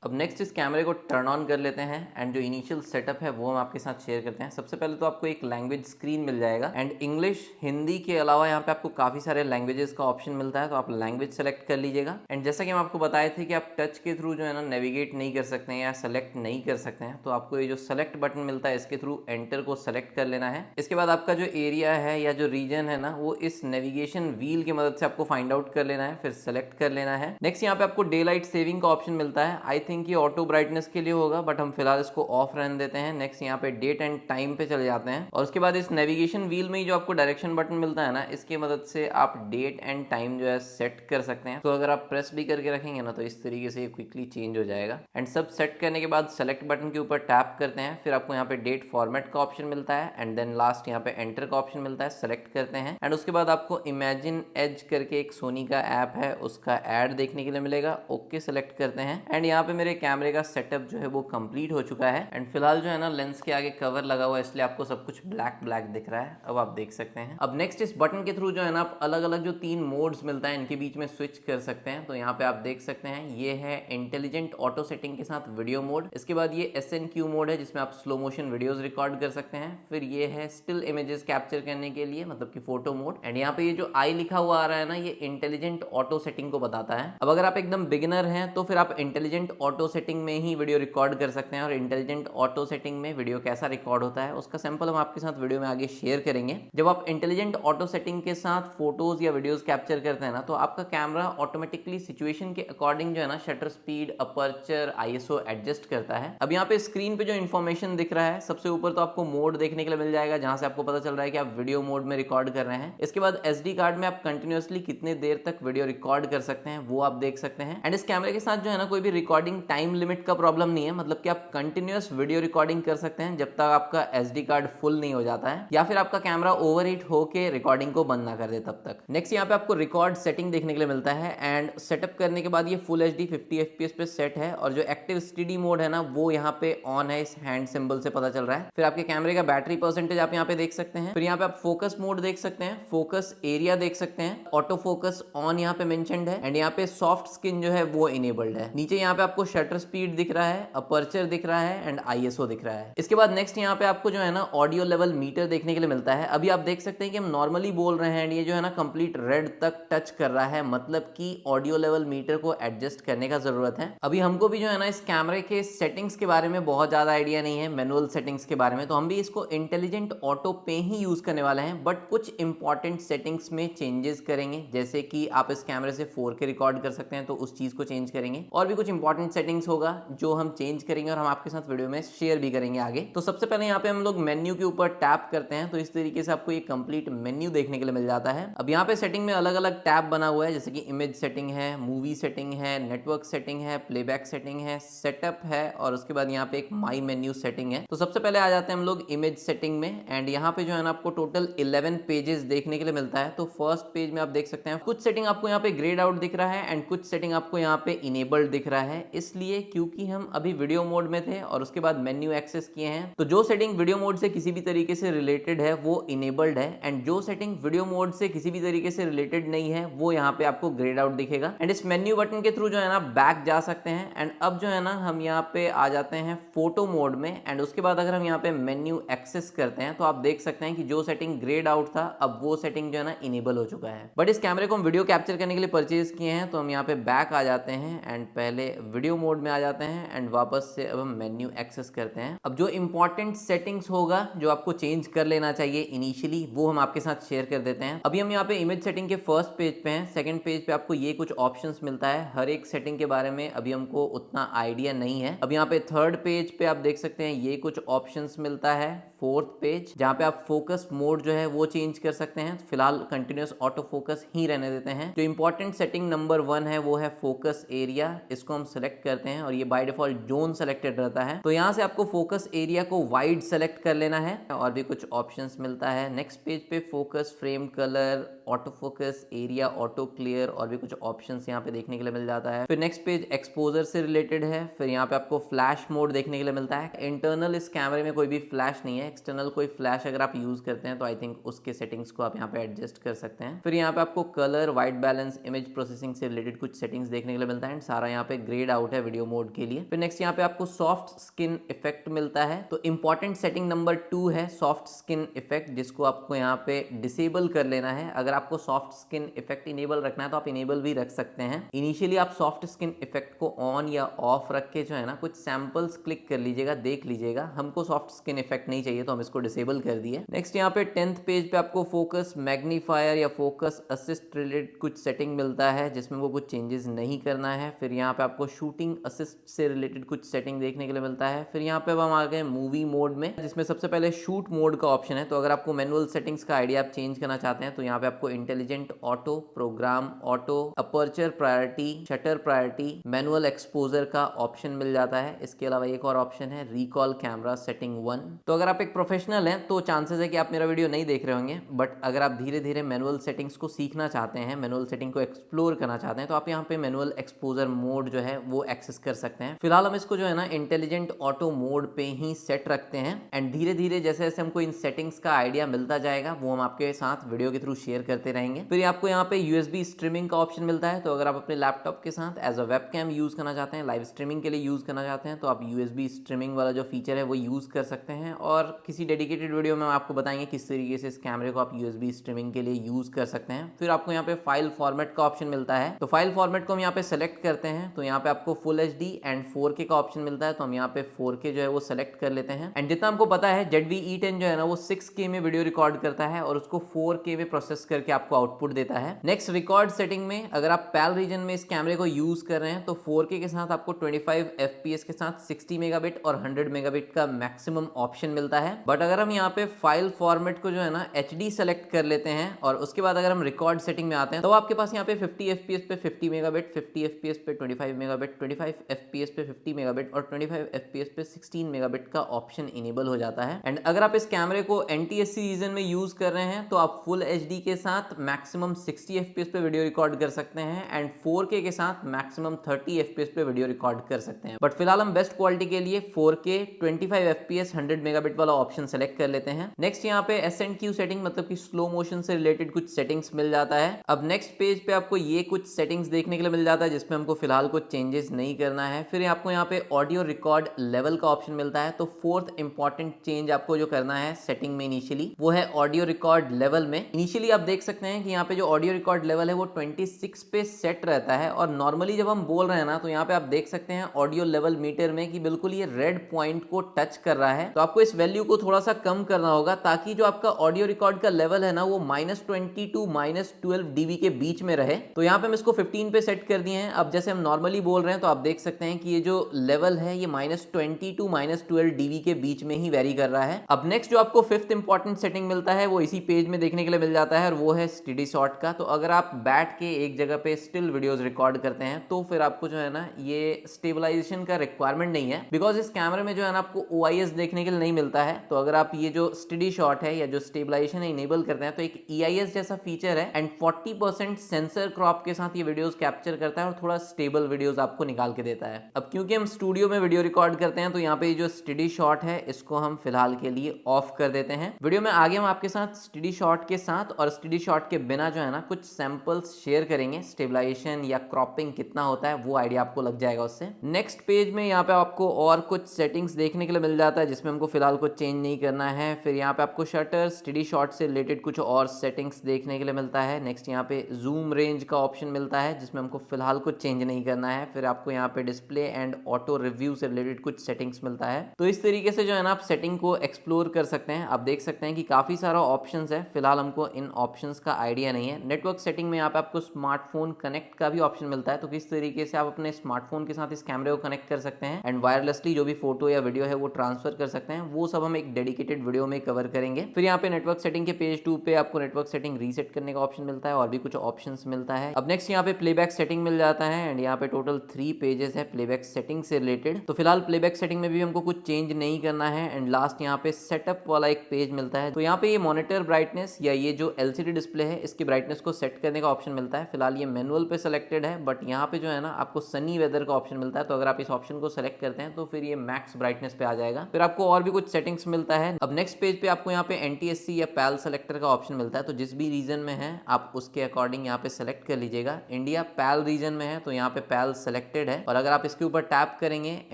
अब नेक्स्ट इस कैमरे को टर्न ऑन कर लेते हैं एंड जो इनिशियल सेटअप है वो हम आपके साथ शेयर करते हैं। सबसे पहले तो आपको एक लैंग्वेज स्क्रीन मिल जाएगा एंड इंग्लिश, हिंदी के अलावा यहाँ पे आपको काफ़ी सारे लैंग्वेजेस का ऑप्शन मिलता है, तो आप लैंग्वेज सेलेक्ट कर लीजिएगा। एंड जैसा कि हम आपको बताए थे कि आप टच के थ्रू जो है ना नेविगेट नहीं कर सकते हैं या सेलेक्ट नहीं कर सकते हैं, तो आपको ये जो सेलेक्ट बटन मिलता है इसके थ्रू एंटर को सेलेक्ट कर लेना है। इसके बाद आपका जो एरिया है या जो रीजन है ना वो इस नेविगेशन व्हील की मदद से आपको फाइंड आउट कर लेना है, फिर सेलेक्ट कर लेना है। नेक्स्ट यहाँ पे आपको डे लाइट सेविंग का ऑप्शन मिलता है। आई थिंक ये ऑटो ब्राइटनेस के लिए होगा, बट हम फिलहाल इसको ऑफ रहने देते हैं। नेक्स्ट यहाँ पे डेट एंड टाइम पे चले जाते हैं और उसके बाद इस नेविगेशन व्हील में ही जो आपको डायरेक्शन बटन मिलता है ना इसकी मदद से आप डेट एंड टाइम जो है सेट कर सकते हैं। तो अगर आप प्रेस भी करके रखेंगे ना तो इस तरीके से क्विकली चेंज हो जाएगा। एंड सब सेट करने के बाद सेलेक्ट बटन के ऊपर टैप करते हैं, फिर आपको यहाँ पे डेट फॉर्मेट का ऑप्शन मिलता है एंड देन लास्ट यहाँ पे एंटर का ऑप्शन मिलता है, सेलेक्ट करते हैं एंड उसके बाद आपको इमेजिन एज करके एक सोनी का ऐप है उसका ऐड देखने के लिए मिलेगा। ओके सेलेक्ट करते हैं एंड यहाँ पे मेरे कैमरे का सेटअप जो है वो कंप्लीट हो चुका है एंड फिलहाल जो है ना लेंस के आगे कवर लगा हुआ है इसलिए आपको सब कुछ ब्लैक ब्लैक दिख रहा है, अब आप देख सकते हैं। अब नेक्स्ट इस बटन के थ्रू जो है ना आप अलग अलग जो 3 मोड्स मिलता है इनके बीच में स्विच कर सकते हैं। तो यहाँ पे आप देख सकते हैं ये है इंटेलिजेंट ऑटो सेटिंग के साथ वीडियो मोड, इसके बाद ये SNQ मोड है जिसमें आप स्लो मोशन वीडियोस रिकॉर्ड कर सकते हैं, फिर ये है स्टिल इमेजेस कैप्चर करने के लिए मतलब कि फोटो मोड एंड यहाँ पे ये जो आई लिखा हुआ आ रहा है ना ये इंटेलिजेंट ऑटो सेटिंग को बताता है। अब अगर आप एकदम बिगिनर हैं तो फिर आप इंटेलिजेंट ऑटो सेटिंग में ही वीडियो रिकॉर्ड कर सकते हैं और इंटेलिजेंट ऑटो सेटिंग में वीडियो कैसा रिकॉर्ड होता है उसका सैंपल हम आपके साथ वीडियो में आगे शेयर करेंगे। जब आप इंटेलिजेंट ऑटो सेटिंग के साथ फोटोज या वीडियोस कैप्चर करते हैं ना तो आपका कैमरा ऑटोमेटिकली सिचुएशन के अकॉर्डिंग जो है ना shutter speed, aperture, ISO adjust करता है। अब यहाँ पे स्क्रीन पे जो इन्फॉर्मेशन दिख रहा है सबसे ऊपर तो आपको मोड देखने के लिए मिल जाएगा जहां से आपको पता चल रहा है कि आप वीडियो मोड में रिकॉर्ड कर रहे हैं। इसके बाद SD कार्ड में आप कंटिन्यूअसली कितने देर तक वीडियो रिकॉर्ड कर सकते हैं वो आप देख सकते हैं। एंड इस कैमरे के साथ जो है ना कोई भी रिकॉर्डिंग टाइम लिमिट का प्रॉब्लम नहीं है, मतलब कि आप कंटिन्यूअस वीडियो रिकॉर्डिंग कर सकते हैं जब तक आपका SD कार्ड फुल नहीं हो जाता है या फिर आपका कैमरा ओवरहीट होके रिकॉर्डिंग को बंद ना कर दे तब तक। नेक्स्ट यहाँ पे आपको रिकॉर्ड सेटिंग देखने के लिए मिलता है एंड सेटअप करने के बाद ये फुल HD 50 FPS पे सेट है और जो एक्टिव स्टडी मोड है ना वो यहाँ पे ऑन है, इस हैंड सिंबल से पता चल रहा है। फिर आपके कैमरे का बैटरी परसेंटेज आप यहाँ पे देख सकते हैं, फिर यहाँ पे आप फोकस मोड देख सकते हैं, फोकस एरिया देख सकते हैं, ऑटो फोकस ऑन यहाँ पे मेंशन्ड है एंड यहाँ पे सॉफ्ट स्किन जो है वो इनेबल्ड है। नीचे यहाँ पे आपको शटर स्पीड दिख रहा है, अपर्चर दिख रहा है एंड ISO दिख रहा है। इसके बाद नेक्स्ट यहाँ पे आपको जो है ना ऑडियो लेवल मीटर देखने के लिए मिलता है। अभी आप देख सकते हैं कि हम नॉर्मली बोल रहे हैं एंड ये जो है ना कंप्लीट रेड तक टच कर रहा है, मतलब कि ऑडियो लेवल मीटर को एडजस्ट करने का जरूरत है। अभी हमको भी जो है ना इस कैमरे के सेटिंग्स के बारे में बहुत ज्यादा आइडिया नहीं है, मैनुअल सेटिंग्स के बारे में, तो हम भी इसको इंटेलिजेंट ऑटो पे ही यूज करने वाले हैं, बट कुछ इंपॉर्टेंट सेटिंग्स में चेंजेस करेंगे। जैसे कि आप इस कैमरे से 4K रिकॉर्ड कर सकते हैं तो उस चीज को चेंज करेंगे और भी कुछ इंपॉर्टेंट सेटिंग्स होगा जो हम चेंज करेंगे और हम आपके साथ वीडियो में शेयर भी करेंगे आगे। तो सबसे पहले यहाँ पे हम लोग मेन्यू के ऊपर टैप करते हैं तो इस तरीके से आपको ये कंप्लीट मेन्यू देखने के लिए मिल जाता है। अब यहाँ पे सेटिंग में अलग अलग टैब बना हुआ है, जैसे कि इमेज सेटिंग है, मूवी सेटिंग है, नेटवर्क सेटिंग है, प्लेबैक सेटिंग है, सेटअप है और उसके बाद यहाँ पे एक माई मेन्यू सेटिंग है। तो सबसे पहले आ जाते हैं हम लोग इमेज सेटिंग में एंड यहाँ पे जो है ना आपको टोटल 11 पेजेस देखने के लिए मिलता है। तो फर्स्ट पेज में आप देख सकते हैं कुछ सेटिंग आपको यहाँ पे ग्रेड आउट दिख रहा है एंड कुछ सेटिंग आपको यहाँ पे इनेबल्ड दिख रहा है, इसलिए क्योंकि हम अभी वीडियो मोड में थे और उसके बाद मेन्यू एक्सेस किए हैं। तो जो सेटिंग वीडियो मोड से किसी भी तरीके से रिलेटेड है वो इनेबल्ड है एंड जो सेटिंग वीडियो मोड से किसी भी तरीके से रिलेटेड नहीं है वो यहाँ पे आपको ग्रेड आउट दिखेगा। एंड इस मेन्यू बटन के थ्रू जो है ना बैक जा सकते हैं एंड अब जो है ना हम यहाँ पे आ जाते हैं फोटो मोड में एंड उसके बाद अगर हम यहाँ पे मेन्यू एक्सेस करते हैं तो आप देख सकते हैं कि जो सेटिंग ग्रेड आउट था अब वो सेटिंग जो है ना इनेबल हो चुका है। बट इस कैमरे को हम वीडियो कैप्चर करने के लिए परचेज किए हैं तो हम यहाँ पे बैक आ जाते हैं एंड पहले वीडियो मोड में आ जाते हैं एंड वापस से अब हम मेन्यू एक्सेस करते हैं। अब जो इंपॉर्टेंट सेटिंग्स होगा जो आपको चेंज कर लेना चाहिए इनिशियली वो हम आपके साथ शेयर कर देते हैं। अभी हम यहाँ पे इमेज सेटिंग के फर्स्ट पेज पे हैं। सेकंड पेज पे आपको ये कुछ ऑप्शंस मिलता है, हर एक सेटिंग के बारे में अभी हमको उतना आइडिया नहीं है। अब यहाँ पे थर्ड पेज पे आप देख सकते हैं ये कुछ ऑप्शंस मिलता है। फोर्थ पेज जहाँ पे आप फोकस मोड जो है वो चेंज कर सकते हैं, फिलहाल कंटिन्यूअस ऑटो फोकस ही रहने देते हैं। जो इंपॉर्टेंट सेटिंग नंबर 1 है वो है फोकस एरिया, इसको हम सेलेक्ट करते हैं और ये बाय डिफॉल्ट जोन सेलेक्टेड रहता है। तो यहाँ से आपको फोकस एरिया को वाइड सेलेक्ट कर लेना है और भी कुछ ऑप्शंस मिलता है। नेक्स्ट पेज पे focus, frame colour, auto focus, area, auto clear और भी कुछ ऑप्शंस यहाँ पे देखने के लिए मिल जाता है। फिर नेक्स्ट पेज एक्सपोजर से रिलेटेड है। फिर यहाँ पे आपको फ्लैश मोड देखने के लिए मिलता है। इंटरनल इस कैमरे में कोई भी फ्लैश नहीं है, एक्सटर्नल कोई फ्लैश अगर आप यूज करते हैं तो आई थिंक उसके सेटिंग्स को आप यहाँ पे एडजस्ट कर सकते हैं। फिर यहाँ पे आपको colour, white balance, image processing से रिलेटेड कुछ सेटिंग्स देखने के लिए मिलता है एंड सारा यहाँ पे ग्रेड आउट है वीडियो मोड के लिए। फिर नेक्स्ट यहाँ पे आपको सॉफ्ट स्किन इफेक्ट मिलता है। तो इंपॉर्टेंट सेटिंग नंबर 2 है सॉफ्ट स्किन इफेक्ट, जिसको आपको यहाँ पे डिसेबल कर लेना है। अगर आपको सॉफ्ट स्किन इफेक्ट इनेबल रखना है तो आप इनेबल भी रख सकते हैं। इनिशियली आप सॉफ्ट स्किन इफेक्ट को ऑन या ऑफ रख के जो है ना कुछ सैंपल्स क्लिक कर लीजिएगा, देख लीजिएगा। हमको सॉफ्ट स्किन इफेक्ट नहीं चाहिए तो हम इसको डिसेबल कर दिए। नेक्स्ट यहाँ पे 10th पेज पे आपको फोकस मैग्नीफायर या फोकस असिस्ट रिलेटेड कुछ सेटिंग मिलता है जिसमें वो कुछ चेंजेस नहीं करना है। फिर यहाँ पे आपको शूटिंग असिस्ट से रिलेटेड कुछ सेटिंग देखने के लिए मिलता है। फिर यहाँ पे अब हम आ गए मूवी मोड में, जिसमें सबसे पहले शूट मोड का ऑप्शन है। तो अगर आपको मैनुअल सेटिंग्स का आइडिया आप चेंज करना चाहते हैं तो यहाँ पे आपको intelligent auto, program auto, aperture priority, shutter priority, manual exposure का ऑप्शन मिल जाता है। इसके अलावा एक और ऑप्शन है रिकॉल कैमरा सेटिंग 1। तो अगर आप एक प्रोफेशनल हैं तो चांसेस है कि आप मेरा वीडियो नहीं देख रहे होंगे, बट अगर आप धीरे धीरे मैनुअल सेटिंग्स को सीखना चाहते हैं, मैनुअल सेटिंग को एक्सप्लोर करना चाहते हैं तो आप यहाँ पे मैनुअल एक्सपोजर मोड जो है वो एक्सेस कर सकते हैं। फिलहाल हम इसको जो है ना इंटेलिजेंट ऑटो मोड पे ही सेट रखते हैं एंड धीरे धीरे जैसे जैसे हमको इन सेटिंग्स का आइडिया मिलता जाएगा वो हम आपके साथ वीडियो के थ्रू शेयर करते रहेंगे। फिर आपको यहाँ पे USB स्ट्रीमिंग का ऑप्शन मिलता है। तो अगर आप अपने लैपटॉप के साथ एज अ वेबकैम यूज करना चाहते हैं, लाइव स्ट्रीमिंग के लिए यूज करना चाहते हैं तो आप USB स्ट्रीमिंग वाला जो फीचर है वो यूज कर सकते हैं और किसी डेडिकेटेड वीडियो में आपको बताएंगे किस तरीके से इस कैमरे को आप USB स्ट्रीमिंग के लिए यूज कर सकते हैं। फिर आपको यहाँ पे फाइल फॉर्मेट का ऑप्शन मिलता है। तो फाइल फॉर्मेट को हम यहाँ पे सेलेक्ट करते हैं तो यहाँ पे आपको फुल HD एंड 4K का ऑप्शन मिलता है। तो हम यहाँ पे 4K जो है वो सेलेक्ट कर लेते हैं एंड जितना हमको पता है ZV-E10 जो है ना वो 6K में वीडियो रिकॉर्ड करता है और उसको 4K में प्रोसेस करके आपको आउटपुट देता है। नेक्स्ट रिकॉर्ड सेटिंग में अगर आप पैल रीजन में इस कैमरे को यूज कर रहे हैं तो 4K के साथ आपको 25 FPS के साथ 60 मेगाबिट और 100 मेगाबिट का मैक्सिमम ऑप्शन मिलता है। बट अगर हम यहाँ पे फाइल फॉर्मेट को जो है ना HD सेलेक्ट कर लेते हैं और उसके बाद अगर हम रिकॉर्ड सेटिंग में आते हैं तो आपके पास यहाँ पे 50 FPS पे 50 मेगाबिट, 50 FPS पे 25 मेगाबिट, 25 FPS पे 50 मेगाबिट और 25 FPS पे 16 मेगाबिट का ऑप्शन इनेबल हो जाता है। एंड अगर आप इस कैमरे को NTSC रीजन में यूज कर रहे हैं तो आप फुल HD के साथ मैक्सिमम 60 FPS पे वीडियो रिकॉर्ड कर सकते हैं एंड 4K के साथ मैक्सिमम 30 FPS पे वीडियो रिकॉर्ड कर सकते हैं। बट फिलहाल हम बेस्ट क्वालिटी के लिए 4K 25 FPS 100 मेगाबिट वाला ऑप्शन सेलेक्ट कर लेते हैं। नेक्स्ट यहाँ पे S&Q सेटिंग मतलब कि स्लो मोशन से रिलेटेड कुछ सेटिंग्स मिल जाता है। अब नेक्स्ट पेज पे आपको ये कुछ सेटिंग्स देखने के लिए मिल जाता है जिसमें हमको फिलहाल कुछ चेंजेस नहीं करना है। फिर आपको यहाँ पे ऑडियो रिकॉर्ड लेवल का ऑप्शन मिलता है। तो फोर्थ इंपॉर्टेंट चेंज आपको जो करना है सेटिंग में इनिशियली वो है ऑडियो रिकॉर्ड लेवल में। इनिशियली आप देख सकते हैं कि यहाँ पे जो ऑडियो रिकॉर्ड लेवल है वो 26 पे सेट रहता है और नॉर्मली जब हम बोल रहे हैं ना तो यहाँ पे आप देख सकते हैं ऑडियो लेवल मीटर में कि बिल्कुल ये रेड पॉइंट को टच कर रहा है। तो आपको इस वैल्यू को थोड़ा सा कम करना होगा ताकि जो आपका ऑडियो रिकॉर्ड का लेवल है ना वो -20 टू -12 dB के बीच में रहे। तो यहाँ पे हम इसको 15 पे सेट कर दिए हैं। अब जैसे हम नॉर्मली बोल रहे हैं तो आप देख सकते हैं कि ये जो लेवल है ये -20 टू -12 dB के बीच में ही वेरी कर रहा है। अब नेक्स्ट जो आपको फिफ्थ इंपॉर्टेंट सेटिंग मिलता है वो इसी पेज में देखने के लिए मिल जाता है और वो है स्टडी शॉट का। तो अगर आप बैठ के एक जगह पे स्टिल वीडियोस रिकॉर्ड करते हैं तो फिर आपको जो है ना ये स्टेबलाइजेशन का रिक्वायरमेंट नहीं है, बिकॉज इस कैमरे में जो है ना आपको OIS देखने के लिए नहीं मिलता है। तो अगर आप ये जो स्टडी शॉट है या जो स्टेबलाइजेशन है इनेबल करते हैं तो एक EIS जैसा फीचर है एंड 40% सेंसर क्रॉप के साथ ये वीडियोस कैप्चर करता है और थोड़ा स्टेबल वीडियोस आपको निकाल के देता है। अब क्योंकि हम स्टूडियो में वीडियो रिकॉर्ड करते हैं तो यहाँ पे जो स्टडी शॉट है इसको हम फिलहाल के लिए ऑफ कर देते हैं। वीडियो में आगे हम आपके साथ स्टडी शॉट के साथ और स्टडी शॉट के बिना जो है ना कुछ सैंपल्स शेयर करेंगे, स्टेबलाइजेशन या क्रॉपिंग कितना होता है वो आइडिया आपको लग जाएगा उससे। नेक्स्ट पेज में यहाँ पे आपको और कुछ सेटिंग्स देखने के लिए मिल जाता है जिसमें हमको फिलहाल कुछ चेंज नहीं करना है। फिर यहाँ पे आपको शटर, स्टडी शॉट से रिलेटेड कुछ और सेटिंग्स देखने के लिए मिलता है। नेक्स्ट यहाँ पे जूम रेंज का ऑप्शन मिलता है जिसमें हमको फिलहाल कुछ चेंज नहीं करना है। फिर आपको यहाँ पे डिस्प्ले एंड ऑटो रिव्यू से रिलेटेड कुछ सेटिंग्स मिलता है। तो इस तरीके से जो है ना आप सेटिंग को एक्सप्लोर कर सकते हैं। आप देख सकते हैं कि काफी सारा ऑप्शंस है, फिलहाल हमको इन ऑप्शंस का आइडिया नहीं है। नेटवर्क सेटिंग में यहाँ पे आपको स्मार्टफोन कनेक्ट का भी ऑप्शन मिलता है, तो किस तरीके से आप अपने स्मार्टफोन के साथ इस कैमरे को कनेक्ट कर सकते हैं एंड वायरलेसली जो भी फोटो या वीडियो है वो ट्रांसफर कर सकते हैं, वो सब हम एक डेडिकेटेड वीडियो में कवर करेंगे। फिर यहाँ पे नेटवर्क सेटिंग के पेज 2 पे आपको नेटवर्क सेटिंग रीसेट करने का ऑप्शन मिलता है और भी कुछ ऑप्शंस मिलता है। अब नेक्स्ट यहाँ पे प्लेबैक सेटिंग मिल जाता है एंड यहाँ पे टोटल 3 पेजेस है प्लेबैक सेटिंग से रिलेटेड। तो फिलहाल प्लेबैक सेटिंग में भी हमको कुछ चेंज नहीं करना है एंड लास्ट यहाँ पे सेटअप वाला एक पेज मिलता है। तो यहाँ पे ये मॉनिटर ब्राइटनेस या ये जो LCD डिस्प्ले है इसकी ब्राइटनेस को सेट करने का ऑप्शन मिलता है। फिलहाल ये मैनुअल पे सिलेक्टेड है बट यहाँ पे जो है ना आपको सनी वेदर का ऑप्शन मिलता है। तो अगर आप इस ऑप्शन को सेलेक्ट करते हैं तो फिर ये मैक्स ब्राइटनेस पे आ जाएगा। फिर आपको और भी कुछ सेटिंग्स मिलता है। अब नेक्स्ट पेज पे आपको यहाँ पे NTSC या PAL सेलेक्टर का ऑप्शन मिलता है। तो जिस भी रीजन में है आप उसके अकॉर्डिंग यहाँ पे सेलेक्ट कर लीजिएगा। इंडिया PAL रीजन में है तो यहाँ पे PAL सेलेक्टेड है और अगर आप इसके ऊपर टैप करेंगे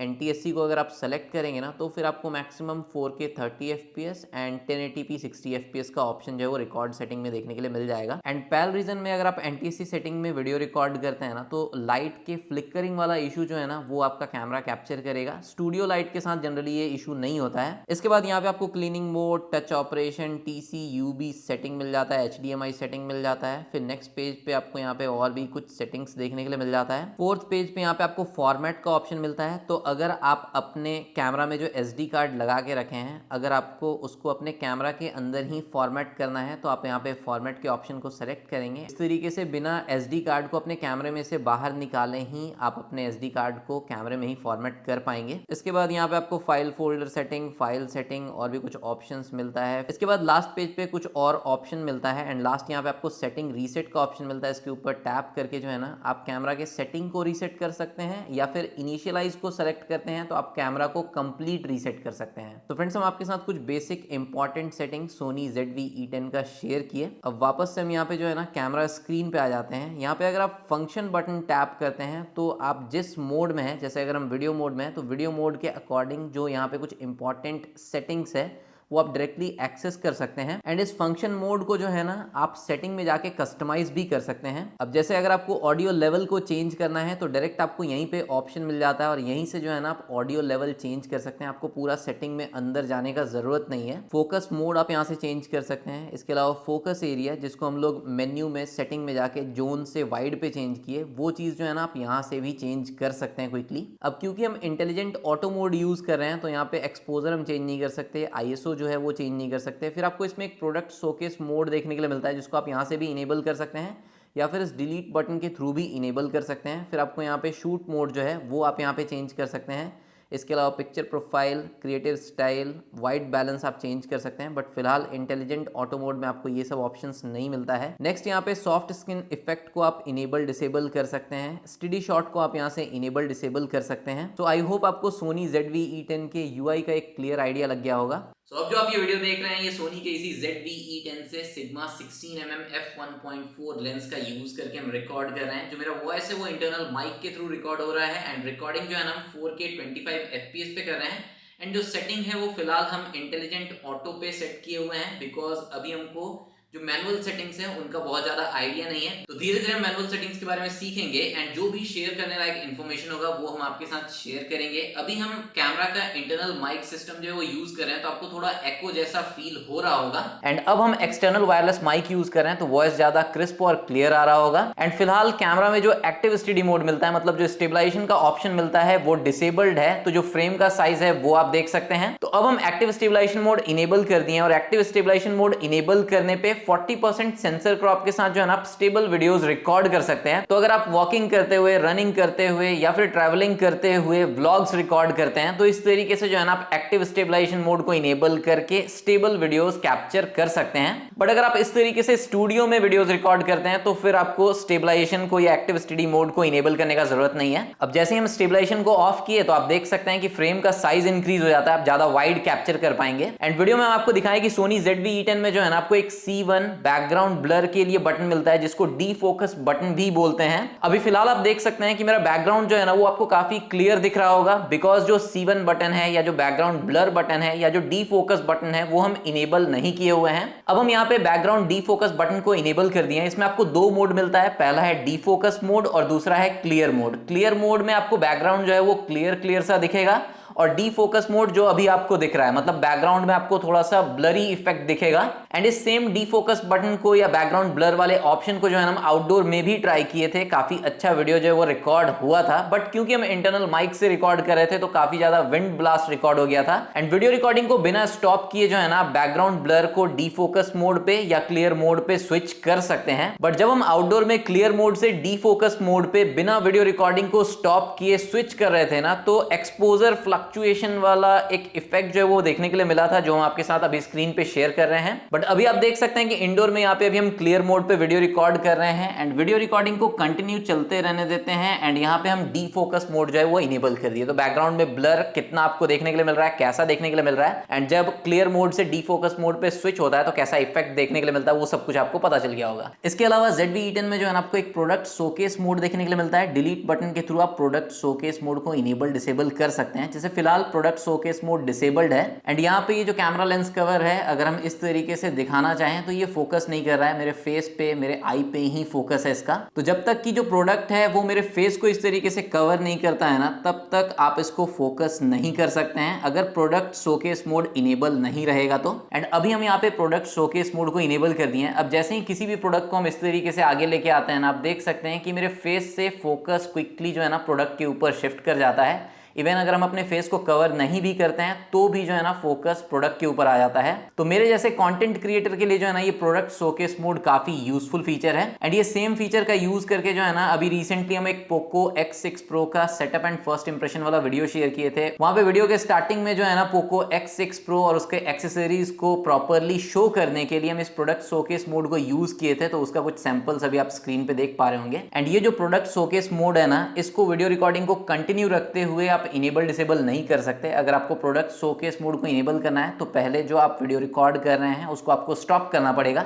NTSC को अगर आप सेलेक्ट करेंगे ना तो फिर आपको maximum 4K 30 FPS and 1080p 60 FPS का ऑप्शन जो है वो रिकॉर्ड सेटिंग में देखने के लिए मिल जाएगा। एंड PAL रीजन में अगर आप NTSC सेटिंग में वीडियो रिकॉर्ड करते हैं ना तो लाइट के फ्लिकरिंग वाला इशू जो है ना वो आपका कैमरा कैप्चर करेगा। स्टूडियो लाइट के साथ जनरली ये इशू नहीं होता है। इसके बाद यहाँ पे आपको cleaning mode, touch operation, TC UB setting मिल जाता है, HDMI सेटिंग मिल जाता है। फिर नेक्स्ट पेज पे आपको यहाँ पे और भी कुछ सेटिंग्स देखने के लिए मिल जाता है। फोर्थ पेज पे यहाँ पे आपको फॉर्मेट का ऑप्शन मिलता है। तो अगर आप अपने कैमरा में जो SD कार्ड लगा के रखे हैं, अगर आपको उसको अपने कैमरा के अंदर ही फॉर्मेट करना है तो आप यहाँ पे फॉर्मेट के ऑप्शन को सेलेक्ट करेंगे। इस तरीके से बिना SD कार्ड को अपने कैमरे में से बाहर निकाले ही आप अपने SD कार्ड को कैमरे में ही फॉर्मेट कर पाएंगे। इसके बाद यहाँ पे आपको file folder setting, file setting और भी कुछ ऑप्शंस मिलता है। इसके बाद लास्ट पेज पे कुछ और ऑप्शन मिलता है एंड लास्ट यहाँ पे आपको सेटिंग रीसेट का ऑप्शन मिलता है। इसके ऊपर टैप करके जो है ना आप कैमरा के सेटिंग को रीसेट कर सकते हैं या फिर इनिशियलाइज को सेलेक्ट करते हैं तो आप कैमरा को कंप्लीट रीसेट कर सकते हैं। तो फ्रेंड्स हम आपके साथ कुछ basic important setting Soni ZV-E10 का शेयर किए। अब वापस से हम यहाँ पे जो है ना कैमरा स्क्रीन पे आ जाते हैं। यहाँ पे अगर आप फंक्शन बटन टैप करते हैं तो आप जिस मोड में है, जैसे अगर हम वीडियो मोड में है तो वीडियो मोड के अकॉर्डिंग जो यहाँ पे कुछ इंपॉर्टेंट सेटिंग्स है वो आप डायरेक्टली एक्सेस कर सकते हैं एंड इस फंक्शन मोड को जो है ना आप सेटिंग में जाके कस्टमाइज भी कर सकते हैं। अब जैसे अगर आपको ऑडियो लेवल को चेंज करना है तो डायरेक्ट आपको यहीं पे ऑप्शन मिल जाता है और यहीं से जो है ना आप ऑडियो लेवल चेंज कर सकते हैं। आपको पूरा सेटिंग में अंदर जाने का जरूरत नहीं है। फोकस मोड आप यहाँ से चेंज कर सकते हैं। इसके अलावा फोकस एरिया जिसको हम लोग मेन्यू में सेटिंग में जाके जोन से वाइड पे चेंज किए, वो चीज जो है ना आप यहाँ से भी चेंज कर सकते हैं क्विकली। अब क्योंकि हम इंटेलिजेंट ऑटो मोड यूज कर रहे हैं तो यहाँ पे एक्सपोजर हम चेंज नहीं कर सकते, ISO जो है वो चेंज नहीं कर सकते। फिर आपको इसमें एक प्रोडक्ट शोकेस मोड देखने के लिए मिलता है जिसको आप यहाँ से भी इनेबल कर सकते हैं या फिर इस डिलीट बटन के थ्रू भी इनेबल कर सकते हैं। फिर आपको यहाँ पे शूट मोड जो है वो आप यहाँ पे चेंज कर सकते हैं। इसके अलावा picture profile, creative style, white balance आप चेंज कर सकते हैं बट फिलहाल इंटेलिजेंट ऑटो मोड में आपको ये सब ऑप्शंस नहीं मिलता है। नेक्स्ट यहाँ पे सॉफ्ट स्किन इफेक्ट को आप इनेबल डिसेबल कर सकते हैं। स्टडी शॉट को आप यहाँ से इनेबल डिसेबल कर सकते हैं। तो आई होप आपको सोनी ZV-E10 के UI का एक क्लियर आइडिया लग गया होगा। अब जो आप ये वीडियो देख रहे हैं ये सोनी के इसी ZV-E10 से सिग्मा 16mm f1.4 लेंस का यूज करके हम रिकॉर्ड कर रहे हैं। जो मेरा वॉइस है वो इंटरनल माइक के थ्रू रिकॉर्ड हो रहा है एंड रिकॉर्डिंग जो है ना हम 4K 25 FPS पे कर रहे हैं एंड जो सेटिंग है वो फिलहाल हम इंटेलिजेंट ऑटो पे सेट किए हुए हैं बिकॉज अभी हमको जो मैनुअल सेटिंग्स हैं उनका बहुत ज्यादा आइडिया नहीं है, तो धीरे धीरे हम मैनुअल सेटिंग्स के बारे में सीखेंगे एंड जो भी शेयर करने लायक इन्फॉर्मेशन होगा वो हम आपके साथ शेयर करेंगे। अभी हम कैमरा का इंटरनल माइक सिस्टम जो है वो यूज कर रहे हैं, तो आपको थोड़ा एको जैसा फील हो रहा होगा। एंड अब हम एक्सटर्नल वायरलेस माइक यूज कर रहे हैं, तो वॉइस ज्यादा क्रिस्प और क्लियर आ रहा होगा। एंड फिलहाल कैमरा में जो एक्टिव स्टडी मोड मिलता है, मतलब जो स्टेबलाइजेशन का ऑप्शन मिलता है वो डिसेबल्ड है, तो जो फ्रेम का साइज है वो आप देख सकते हैं। तो अब हम एक्टिव स्टेबलाइजेशन मोड इनेबल कर दिए हैं और एक्टिव स्टेबलाइजेशन मोड इनेबल करने पे 40% सेंसर क्रॉप के साथ जो है ना आप स्टेबल वीडियोस रिकॉर्ड कर सकते हैं। तो अगर आप वॉकिंग करते हुए, रनिंग करते हुए या फिर ट्रैवलिंग करते हुए व्लॉग्स रिकॉर्ड करते हैं, तो इस तरीके से जो है ना आप एक्टिव स्टेबलाइजेशन मोड को इनेबल करके स्टेबल वीडियोस कैप्चर कर सकते हैं। बट अगर आप इस तरीके से स्टूडियो में वीडियोस रिकॉर्ड करते हैं तो फिर आपको स्टेबलाइजेशन को या एक्टिव स्टडी मोड को इनेबल करने का जरूरत नहीं है। अब जैसे हम स्टेबलाइजेशन को ऑफ किए तो आप देख सकते हैं कि फ्रेम का साइज इंक्रीज हो जाता है, आप ज्यादा वाइड कैप्चर कर पाएंगे। एंड वीडियो में हम आपको दिखाएं कि सोनी ZV-E10 में जो है ना आपको एक C1 बैकग्राउंड ब्लर के लिए बटन मिलता है, जिसको डी फोकस बटन भी बोलते हैं। अभी फिलहाल आप देख सकते हैं कि मेरा बैकग्राउंड जो है ना वो आपको काफी क्लियर दिख रहा होगा, बिकॉज जो C1 बटन है या जो बैकग्राउंड ब्लर बटन है या जो डी फोकस बटन है वो हम इनेबल नहीं किए हुए हैं। अब हम यहाँ पे बैकग्राउंड डी फोकस बटन को इनेबल कर दिए हैं। इसमें आपको दो मोड मिलता है, पहला है डी फोकस मोड और दूसरा है क्लियर मोड। क्लियर मोड में आपको बैकग्राउंड जो है वो क्लियर सा दिखेगा और डी फोकस मोड जो अभी आपको दिख रहा है, मतलब बैकग्राउंड में आपको थोड़ा सा ब्लरी इफेक्ट दिखेगा। एंड इस सेम डी फोकस बटन को या बैकग्राउंड ब्लर वाले ऑप्शन को जो है हम आउटडोर में भी ट्राई किए थे, काफी अच्छा वीडियो जो है वो रिकॉर्ड हुआ था। बट क्योंकि हम इंटरनल माइक से रिकॉर्ड कर रहे थे तो काफी ज्यादा विंड ब्लास्ट रिकॉर्ड हो गया था। एंड वीडियो रिकॉर्डिंग को बिना स्टॉप किए जो है ना बैकग्राउंड ब्लर को डी फोकस मोड पे या क्लियर मोड पे स्विच कर सकते हैं। बट जब हम आउटडोर में क्लियर मोड से डी फोकस मोड पे बिना वीडियो रिकॉर्डिंग को स्टॉप किए स्विच कर रहे थे ना, तो एक्सपोजर फ्लक्चुएशन वाला एक इफेक्ट जो है वो देखने के लिए मिला था, जो हम आपके साथ अभी स्क्रीन पे शेयर कर रहे हैं। बट अभी आप देख सकते हैं कि इंडोर में यहाँ पे अभी हम क्लियर मोड पे वीडियो रिकॉर्ड कर रहे हैं एंड वीडियो रिकॉर्डिंग को कंटिन्यू चलते रहने देते हैं। एंड यहाँ पे हम डी फोकस मोड जो है वो इनेबल कर दिए, तो बैकग्राउंड में ब्लर कितना आपको देखने के लिए मिल रहा है, कैसा देखने के लिए मिल रहा है, एंड जब क्लियर मोड से डी फोकस मोड पे स्विच होता है तो कैसा इफेक्ट देखने के लिए मिलता है, वो सब कुछ आपको पता चल गया होगा। इसके अलावा ZV-E10 में जो है ना आपको एक प्रोडक्ट शोकेस मोड देखने के लिए मिलता है। डिलीट बटन के थ्रू आप प्रोडक्ट शोकेस मोड को इनेबल डिसेबल कर सकते हैं। जैसे फिलहाल प्रोडक्ट शोकेस मोड डिसेबल्ड है एंड यहाँ पे ये जो कैमरा लेंस कवर है, अगर हम इस तरीके से दिखाना चाहें तो ये फोकस नहीं कर रहा है, मेरे फेस पे, मेरे आई पे ही फोकस है इसका। तो जब तक कि जो प्रोडक्ट है वो मेरे फेस को इस तरीके से कवर नहीं करता है ना, तब तक आप इसको फोकस नहीं कर सकते हैं, अगर प्रोडक्ट शोकेस मोड इनेबल नहीं रहेगा तो। एंड अभी हम यहाँ पे प्रोडक्ट शोकेस मोड को इनेबल कर दिए हैं। अब जैसे ही किसी भी प्रोडक्ट को हम इस तरीके से आगे लेके आते हैं ना, आप देख सकते हैं कि मेरे फेस से फोकस क्विकली जो है ना प्रोडक्ट के ऊपर शिफ्ट कर जाता है। इवन अगर हम अपने फेस को कवर नहीं भी करते हैं तो भी जो है ना फोकस प्रोडक्ट के ऊपर आ जाता है। तो मेरे जैसे कंटेंट क्रिएटर के लिए जो है ना ये प्रोडक्ट शोकेस मोड काफी यूजफुल फीचर है। एंड ये सेम फीचर का यूज करके जो है ना अभी रिसेंटली हम एक पोको X6 Pro का सेटअप एंड फर्स्ट इंप्रेशन वाला वीडियो शेयर किए थे। वहां पे वीडियो के स्टार्टिंग में जो है ना पोको X6 Pro और उसके एक्सेसरीज को प्रॉपरली शो करने के लिए हम इस प्रोडक्ट शोकेस मोड को यूज किए थे, तो उसका कुछ सैंपल्स अभी आप स्क्रीन पे देख पा रहे होंगे। एंड ये जो प्रोडक्ट शोकेस मोड है ना, इसको वीडियो रिकॉर्डिंग को कंटिन्यू रखते हुए आप इनेबल डिसेबल नहीं कर सकते। अगर आपको प्रोडक्ट शोकेस मोड को इनेबल करना है तो पहले जो आप वीडियो रिकॉर्ड कर रहे हैं उसको आपको स्टॉप करना पड़ेगा,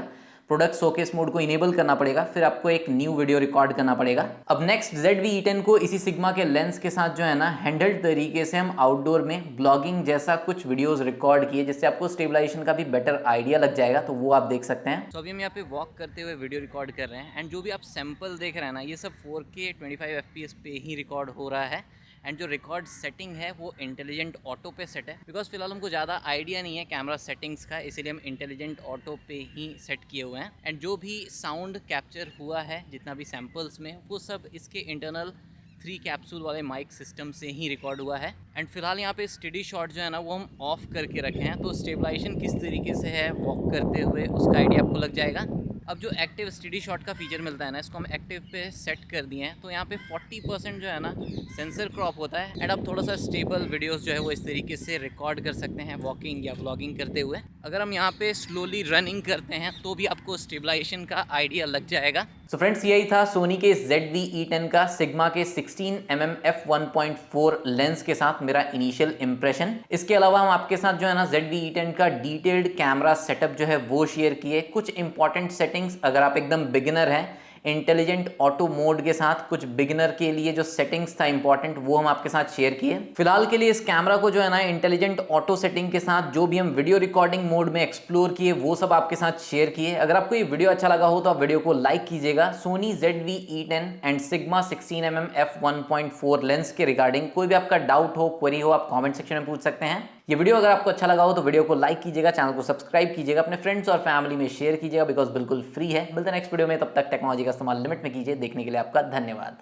प्रोडक्ट शोकेस मोड को इनेबल करना पड़ेगा, फिर आपको एक न्यू वीडियो रिकॉर्ड करना पड़ेगा। अब नेक्स्ट ZV-E10 को इसी सिग्मा के लेंस के साथ जो है ना हैंडल्ड तरीके से हम आउटडोर में ब्लॉगिंग जैसा कुछ वीडियोस रिकॉर्ड किए, जिससे आपको स्टेबलाइजेशन का भी बेटर आइडिया लग जाएगा, तो वो आप देख सकते हैं। तो अभी हम यहाँ पे वॉक करते हुए वीडियो रिकॉर्ड कर रहे हैं एंड जो भी आप सैंपल देख रहे हैं ना, ये सब 4K 25 FPS पे ही रिकॉर्ड हो रहा है। एंड जो रिकॉर्ड सेटिंग है वो इंटेलिजेंट ऑटो पे सेट है, बिकॉज फिलहाल हमको ज़्यादा आइडिया नहीं है कैमरा सेटिंग्स का, इसीलिए हम इंटेलिजेंट ऑटो पे ही सेट किए हुए हैं। एंड जो भी साउंड कैप्चर हुआ है जितना भी सैम्पल्स में, वो सब इसके इंटरनल 3 कैप्सूल वाले माइक सिस्टम से ही रिकॉर्ड हुआ है। एंड फिलहाल यहाँ पे स्टडी शॉट जो है ना वो हम ऑफ करके रखे हैं, तो स्टेबलाइजेशन किस तरीके से है वॉक करते हुए उसका आइडिया आपको लग जाएगा। अब जो एक्टिव स्टडी शॉट का फीचर मिलता है ना, इसको हम एक्टिव पे सेट कर दिए हैं, तो यहाँ पे 40% जो है ना सेंसर क्रॉप होता है एंड आप थोड़ा सा स्टेबल वीडियोस जो है वो इस तरीके से रिकॉर्ड कर सकते हैं वॉकिंग या व्लॉगिंग करते हुए। अगर हम यहाँ पे स्लोली रनिंग करते हैं तो भी आपको स्टेबलाइजेशन का आइडिया लग जाएगा। सो फ्रेंड्स, यही था सोनी के ZV-E10 का सिग्मा के 16mm f1.4 लेंस के साथ मेरा इनिशियल इंप्रेशन। इसके अलावा हम आपके साथ जो है ना ZV-E10 का डिटेल्ड कैमरा सेटअप जो है वो शेयर किए, कुछ इंपॉर्टेंट सेटिंग्स अगर आप एकदम बिगिनर हैं इंटेलिजेंट ऑटो मोड के साथ कुछ बिगिनर के लिए जो सेटिंग्स था इंपॉर्टेंट वो हम आपके साथ शेयर किए। फिलहाल के लिए इस कैमरा को जो है ना इंटेलिजेंट ऑटो सेटिंग के साथ जो भी हम वीडियो रिकॉर्डिंग मोड में एक्सप्लोर किए वो सब आपके साथ शेयर किए। अगर आपको ये वीडियो अच्छा लगा हो तो आप वीडियो को लाइक कीजिएगा। Sony ZV-E10 and Sigma 16mm f1.4 lens के रिगार्डिंग कोई भी आपका डाउट हो, क्वेरी हो, आप कमेंट सेक्शन में पूछ सकते हैं। ये वीडियो अगर आपको अच्छा लगा हो तो वीडियो को लाइक कीजिएगा, चैनल को सब्सक्राइब कीजिएगा, अपने फ्रेंड्स और फैमिली में शेयर कीजिएगा बिकॉज बिल्कुल फ्री है। मिलते हैं नेक्स्ट वीडियो में, तब तक टेक्नोलॉजी का इस्तेमाल लिमिट में कीजिए। देखने के लिए आपका धन्यवाद।